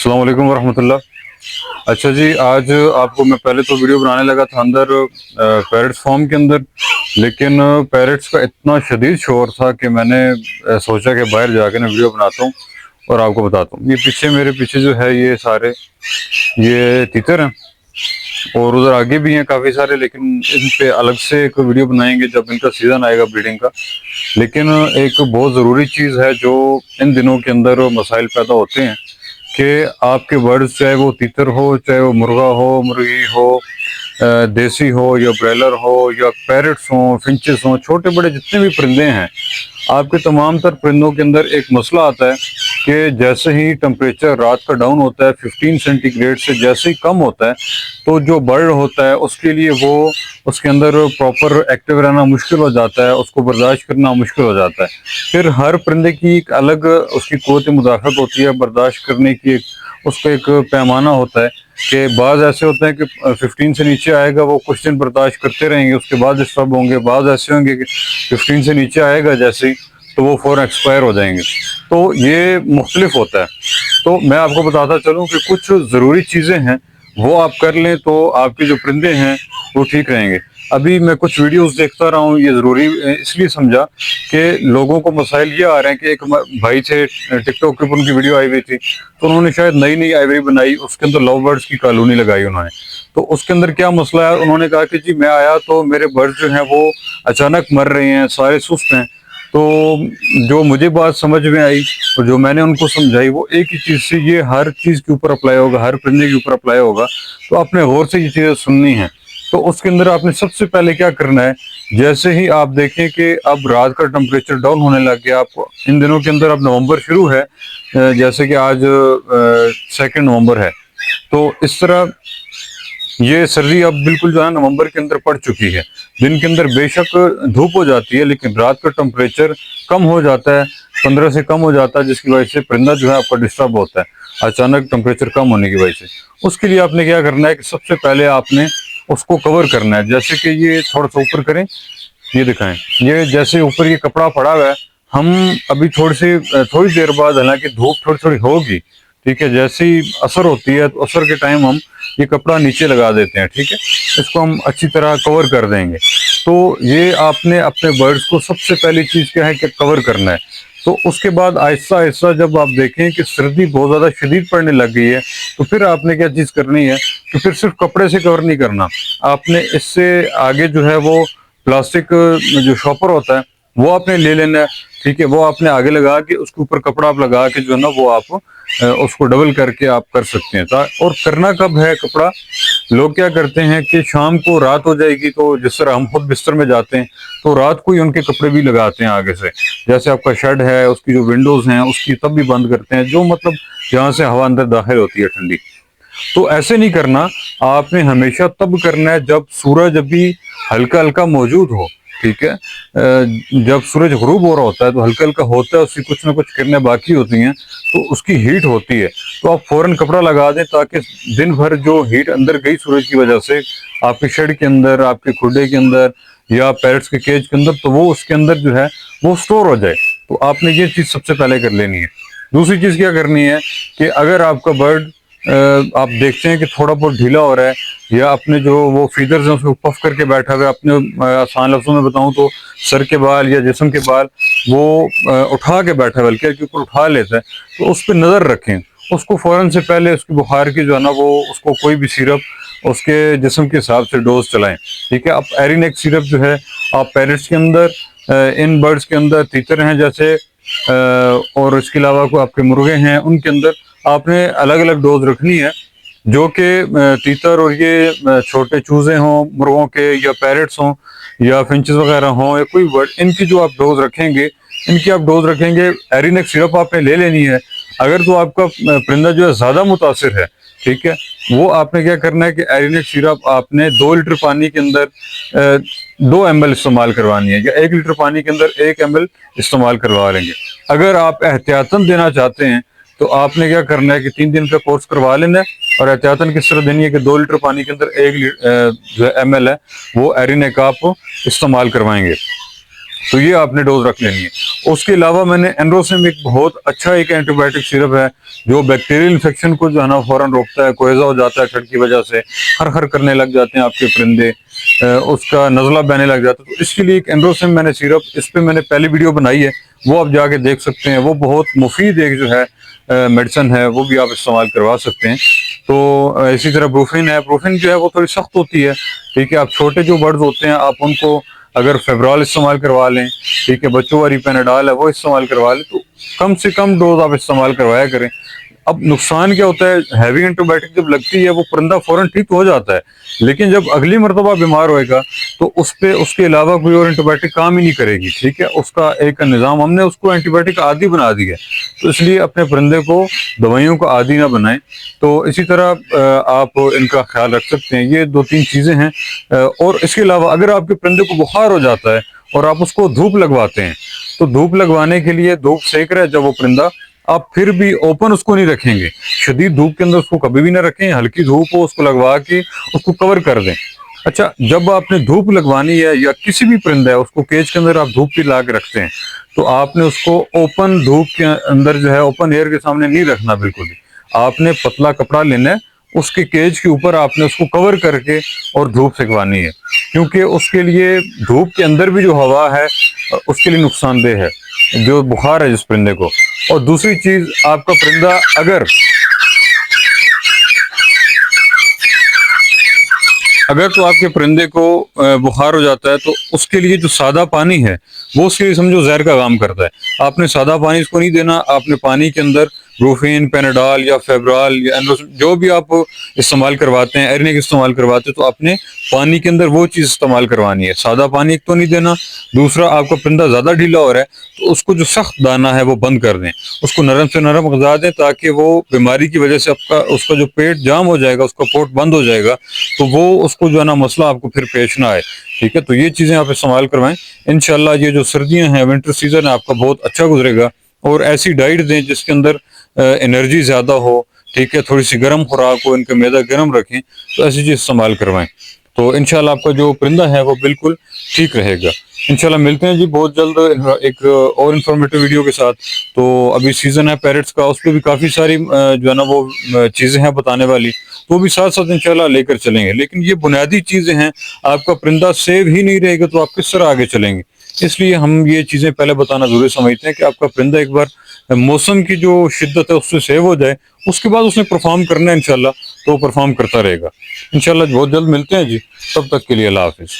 अस्सलाम वालेकुम वरहमतुल्लाह। अच्छा जी, आज आपको मैं पहले तो वीडियो बनाने लगा था अंदर पैरट्स फार्म के अंदर, लेकिन पैरट्स का इतना शदीद शोर था कि मैंने सोचा कि बाहर जाके ना वीडियो बनाता हूँ और आपको बताता हूँ। ये पीछे मेरे पीछे जो है ये सारे ये तीतर हैं और उधर आगे भी हैं काफ़ी सारे, लेकिन इन पे अलग से एक वीडियो बनाएंगे जब इनका सीज़न आएगा ब्रीडिंग का। लेकिन एक बहुत ज़रूरी चीज़ है जो इन दिनों के अंदर मसाइल पैदा होते हैं कि आपके बर्ड्स, चाहे वो तीतर हो, चाहे वो मुर्गा हो, मुर्गी हो, देसी हो या ब्रॉयलर हो या पैरट्स हो, फिंचेस हो, छोटे बड़े जितने भी परिंदे हैं, आपके तमाम तर परिंदों के अंदर एक मसला आता है कि जैसे ही टेम्परेचर रात का डाउन होता है 15 सेंटीग्रेड से जैसे ही कम होता है, तो जो बर्ड होता है उसके लिए वो उसके अंदर प्रॉपर एक्टिव रहना मुश्किल हो जाता है, उसको बर्दाश्त करना मुश्किल हो जाता है। फिर हर परिंदे की एक अलग उसकी क़ुव्वत मुदाफ़त होती है, बर्दाश्त करने की उसका एक पैमाना होता है कि बाज़ ऐसे होते हैं कि 15 से नीचे आएगा वो कुछ दिन बर्दाश्त करते रहेंगे, उसके बाद डिस्टर्ब होंगे। बाज़ ऐसे होंगे कि 15 से नीचे आएगा जैसे ही तो वो फ़ौरन एक्सपायर हो जाएंगे। तो ये मुख्तलिफ होता है। तो मैं आपको बताता चलूँ कि कुछ ज़रूरी चीज़ें हैं वो आप कर लें तो आपके जो परिंदे हैं वो ठीक रहेंगे। अभी मैं कुछ वीडियोस देखता रहा हूँ, ये ज़रूरी इसलिए समझा कि लोगों को मसाइल ये आ रहे हैं कि एक भाई थे टिकटॉक के ऊपर उनकी वीडियो आई हुई थी, तो उन्होंने शायद नई नई आइवरी बनाई, उसके अंदर लव बर्ड्स की कॉलोनी लगाई उन्होंने। तो उसके अंदर क्या मसला है, उन्होंने कहा कि जी मैं आया तो मेरे बर्ड्स जो हैं वो अचानक मर रहे हैं, सारे सुस्त हैं। तो जो मुझे बात समझ में आई और जो मैंने उनको समझाई वो एक ही चीज़ से, ये हर चीज़ के ऊपर अप्लाई होगा, हर परिंदे के ऊपर अप्लाई होगा, तो आपने गौर से ये चीज़ें सुननी है। तो उसके अंदर आपने सबसे पहले क्या करना है, जैसे ही आप देखें कि अब रात का टेम्परेचर डाउन होने लग गया, आपको इन दिनों के अंदर अब नवंबर शुरू है, जैसे कि आज 2 नवंबर है, तो इस तरह ये सर्दी अब बिल्कुल जो है नवंबर के अंदर पड़ चुकी है। दिन के अंदर बेशक धूप हो जाती है लेकिन रात का टेम्परेचर कम हो जाता है, 15 से कम हो जाता है, जिसकी वजह से परिंदा जो है आपका डिस्टर्ब होता है अचानक टेम्परेचर कम होने की वजह से। उसके लिए आपने क्या करना है कि सबसे पहले आपने उसको कवर करना है। जैसे कि ये थोड़ा सा ऊपर करें, ये दिखाएं, ये जैसे ऊपर ये कपड़ा पड़ा हुआ है, हम अभी थोड़ी देर बाद, हालांकि धूप थोड़ी थोड़ी होगी, ठीक है, जैसे ही असर होती है तो असर के टाइम हम ये कपड़ा नीचे लगा देते हैं, ठीक है, इसको हम अच्छी तरह कवर कर देंगे। तो ये आपने अपने बर्ड्स को सबसे पहली चीज़ क्या है कि कवर करना है। तो उसके बाद आहिस्ता आहिस्ता जब आप देखें कि सर्दी बहुत ज़्यादा शदीद पड़ने लग गई है, तो फिर आपने क्या चीज़ करनी है कि फिर सिर्फ कपड़े से कवर नहीं करना, आपने इससे आगे जो है वो प्लास्टिक जो शॉपर होता है वो आपने ले लेना है, ठीक है, वो आपने आगे लगा के उसके ऊपर कपड़ा आप लगा के जो है ना वो आप उसको डबल करके आप कर सकते हैं। और करना कब है कपड़ा, लोग क्या करते हैं कि शाम को रात हो जाएगी तो जिस तरह हम खुद बिस्तर में जाते हैं तो रात को ही उनके कपड़े भी लगाते हैं आगे से, जैसे आपका शेड है उसकी जो विंडोज हैं उसकी तब भी बंद करते हैं, जो मतलब जहाँ से हवा अंदर दाखिल होती है ठंडी। तो ऐसे नहीं करना, आपने हमेशा तब करना है जब सूरज अभी हल्का हल्का मौजूद हो, ठीक है। जब सूरज गुरूब हो रहा होता है तो हल्का हल्का होता है, उसकी कुछ ना कुछ किरणें बाकी होती हैं तो उसकी हीट होती है, तो आप फौरन कपड़ा लगा दें ताकि दिन भर जो हीट अंदर गई सूरज की वजह से आपके शेड के अंदर, आपके खुडे के अंदर या पैरट्स के केज के अंदर, तो वो उसके अंदर जो है वो स्टोर हो जाए। तो आपने ये चीज़ सबसे पहले कर लेनी है। दूसरी चीज़ क्या करनी है कि अगर आपका बर्ड आप देखते हैं कि थोड़ा बहुत ढीला हो रहा है या अपने जो वो फीदर्स हैं उसको पफ करके बैठा हुआ है, अपने आसान लफ्ज़ों में बताऊं तो सर के बाल या जिस्म के बाल वो उठा के बैठा है, बल्कि के ऊपर उठा लेता है, तो उस पर नज़र रखें। उसको फ़ौरन से पहले उसकी बुखार की जो है ना वो उसको कोई भी सिरप उसके जिस्म के हिसाब से डोज चलाएं, ठीक है। अब एरिनेक सिरप जो है आप पैरट्स के अंदर, इन बर्ड्स के अंदर, तीतर हैं जैसे, और इसके अलावा को आपके मुर्गे हैं उनके अंदर आपने अलग अलग डोज रखनी है, जो कि तीतर और ये छोटे चूजे हों मुर्गों के या पैरट्स हों या फिंचेस वगैरह हों या कोई बर्ड, इनकी जो आप डोज रखेंगे, इनकी आप डोज रखेंगे, एरिनेक सिरप आपने ले लेनी है। अगर तो आपका परिंदा जो है ज़्यादा मुतासिर है, ठीक है, वो आपने क्या करना है कि एरिनेक सिरप आपने 2 लीटर पानी के अंदर 2 ml इस्तेमाल करवानी है, या 1 लीटर पानी के अंदर 1 ml इस्तेमाल करवा लेंगे। अगर आप एहतियातन देना चाहते हैं तो आपने क्या करना है कि 3 दिन का कोर्स करवा लेना है, और एहतियातन किस तरह देनी है कि 2 लीटर पानी के अंदर 1 जो ml है वो एरिनेक आप इस्तेमाल करवाएंगे। تو یہ آپ نے ڈوز رکھ لینی ہے۔ اس کے علاوہ میں نے اینروسم ایک بہت اچھا ایک اینٹی بایوٹک سیرپ ہے جو بیکٹیریل انفیکشن کو جو ہے نا فوراً روکتا ہے، کوئزہ ہو جاتا ہے ٹھنڈ کی وجہ سے، ہر کرنے لگ جاتے ہیں آپ کے پرندے، اس کا نزلہ بہنے لگ جاتا ہے، تو اس کے لیے ایک اینروسم میں نے سیرپ، اس پہ میں نے پہلی ویڈیو بنائی ہے، وہ آپ جا کے دیکھ سکتے ہیں، وہ بہت مفید ایک جو ہے میڈیسن ہے، وہ بھی آپ استعمال کروا سکتے ہیں۔ تو اسی طرح بروفن ہے، بروفن جو ہے وہ تھوڑی سخت ہوتی ہے، ٹھیک ہے، آپ چھوٹے جو برڈز ہوتے ہیں آپ ان کو اگر فیبرال استعمال کروا لیں، ٹھیک ہے، بچوں والی پیناڈال ہے وہ استعمال کروا لیں، تو کم سے کم ڈوز آپ استعمال کروایا کریں۔ اب نقصان کیا ہوتا ہے، ہیوی اینٹی بایوٹک جب لگتی ہے وہ پرندہ فوراً ٹھیک ہو جاتا ہے، لیکن جب اگلی مرتبہ بیمار ہوئے گا تو اس پہ اس کے علاوہ کوئی اور اینٹی بایوٹک کام ہی نہیں کرے گی، ٹھیک ہے، اس کا ایک نظام ہم نے اس کو اینٹی بایوٹک عادی بنا دی ہے، تو اس لیے اپنے پرندے کو دوائیوں کا عادی نہ بنائیں۔ تو اسی طرح آپ ان کا خیال رکھ سکتے ہیں، یہ 2-3 چیزیں ہیں۔ اور اس کے علاوہ اگر آپ کے پرندے کو بخار ہو جاتا ہے اور آپ اس کو دھوپ لگواتے ہیں، تو دھوپ لگوانے کے لیے دھوپ سیک رہا ہے جب وہ پرندہ، آپ پھر بھی اوپن اس کو نہیں رکھیں گے، شدید دھوپ کے اندر اس کو کبھی بھی نہ رکھیں، ہلکی دھوپ ہو اس کو لگوا کے اس کو کور کر دیں۔ اچھا، جب آپ نے دھوپ لگوانی ہے یا کسی بھی پرندہ ہے اس کو کیج کے اندر آپ دھوپ پہ لا کے رکھتے ہیں، تو آپ نے اس کو اوپن دھوپ کے اندر جو ہے اوپن ایئر کے سامنے نہیں رکھنا، بالکل بھی آپ نے پتلا کپڑا لینا ہے، اس کے کیج کے اوپر آپ نے اس کو کور کر کے اور دھوپ سکھوانی ہے، کیونکہ اس کے لیے دھوپ کے اندر بھی جو ہوا ہے اس کے لیے نقصان دہ ہے جو بخار ہے جس پرندے کو۔ اور دوسری چیز، آپ کا پرندہ اگر تو آپ کے پرندے کو بخار ہو جاتا ہے تو اس کے لیے جو سادہ پانی ہے وہ اس کے لیے سمجھو زہر کا کام کرتا ہے، آپ نے سادہ پانی اس کو نہیں دینا، آپ نے پانی کے اندر بروفین، پیناڈال یا فیبرال یا جو بھی آپ استعمال کرواتے ہیں، ایرنک استعمال کرواتے ہیں، تو آپ نے پانی کے اندر وہ چیز استعمال کروانی ہے، سادہ پانی ایک تو نہیں دینا۔ دوسرا، آپ کا پرندہ زیادہ ڈھیلا ہو رہا ہے تو اس کو جو سخت دانہ ہے وہ بند کر دیں، اس کو نرم سے نرم غذا دیں، تاکہ وہ بیماری کی وجہ سے اس کا جو پیٹ جام ہو جائے گا، اس کا پوٹ بند ہو جائے گا، تو وہ اس کو جو ہے نا مسئلہ آپ کو پھر پیش نہ آئے، ٹھیک ہے۔ تو یہ چیزیں آپ استعمال کروائیں، انشاءاللہ یہ جو سردیاں ہیں، ونٹر سیزن ہے، آپ کا بہت اچھا گزرے گا۔ اور ایسی ڈائٹ دیں جس کے اندر انرجی زیادہ ہو، ٹھیک ہے، تھوڑی سی گرم خوراک ہو، ان کا معدہ گرم رکھیں، تو ایسی چیز استعمال کروائیں، تو انشاءاللہ آپ کا جو پرندہ ہے وہ بالکل ٹھیک رہے گا۔ انشاءاللہ ملتے ہیں جی بہت جلد ایک اور انفارمیٹیو ویڈیو کے ساتھ۔ تو ابھی سیزن ہے پیرٹس کا، اس پہ بھی کافی ساری جو ہے نا وہ چیزیں ہیں بتانے والی، تو وہ بھی ساتھ ساتھ انشاءاللہ لے کر چلیں گے، لیکن یہ بنیادی چیزیں ہیں، آپ کا پرندہ سیو ہی نہیں رہے گا تو آپ کس طرح آگے چلیں گے؟ اس لیے ہم یہ چیزیں پہلے بتانا ضروری سمجھتے ہیں کہ آپ کا پرندہ ایک بار موسم کی جو شدت ہے اس سے سیو ہو جائے، اس کے بعد اس نے پرفارم کرنا ہے انشاءاللہ، تو وہ پرفارم کرتا رہے گا۔ انشاءاللہ بہت جلد ملتے ہیں جی، تب تک کے لیے اللہ حافظ۔